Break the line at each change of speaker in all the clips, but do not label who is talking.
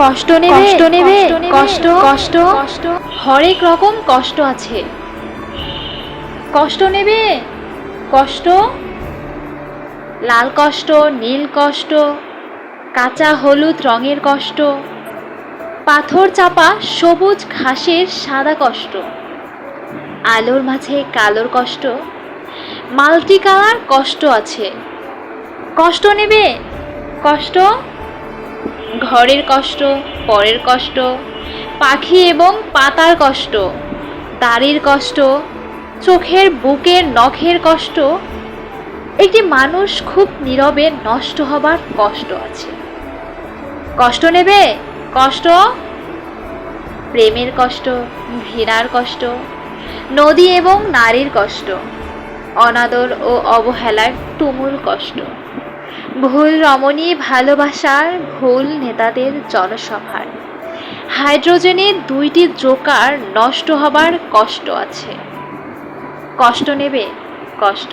কষ্ট নেবে কষ্ট কষ্ট কষ্ট হরেক রকম কষ্ট আছে। কষ্ট নেবে কষ্ট, লাল কষ্ট, নীল কষ্ট, কাঁচা হলুদ রঙের কষ্ট, পাথর চাপা সবুজ ঘাসের সাদা কষ্ট, আলোর মাঝে কালোর কষ্ট, মাল্টি কালার কষ্ট আছে। কষ্ট নেবে কষ্ট, ঘরের কষ্ট, পরের কষ্ট, পাখি এবং পাতার কষ্ট, দাড়ির কষ্ট, চোখের বুকের নখের কষ্ট, একটি মানুষ খুব নীরবে নষ্ট হবার কষ্ট আছে। কষ্ট নেবে কষ্ট, প্রেমের কষ্ট, ঘৃণার কষ্ট, নদী এবং নারীর কষ্ট, অনাদর ও অবহেলার তুমুল কষ্ট, ভুল রমণী ভালোবাসার, ভুল নেতাদের জনসভার, হাইড্রোজেনের 2টি জোকার নষ্ট হবার কষ্ট আছে। কষ্ট নেবে কষ্ট,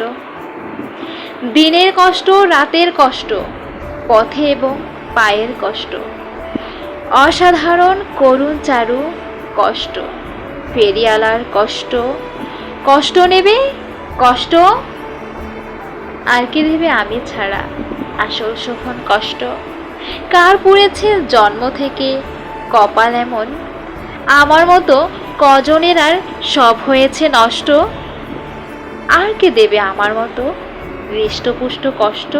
দিনের কষ্ট, রাতের কষ্ট, পথে এবং পায়ের কষ্ট, অসাধারণ করুণ চারু কষ্ট, ফেরিয়ালার কষ্ট। কষ্ট নেবে কষ্ট, আর কে দেবে আমি ছাড়া আসল শোভন কষ্ট? কার পুড়েছে জন্ম থেকে কপাল এমন, আমার মতো কজনের আর সব হয়েছে নষ্ট? আর কে দেবে আমার মতো হৃষ্টপুষ্ট কষ্ট?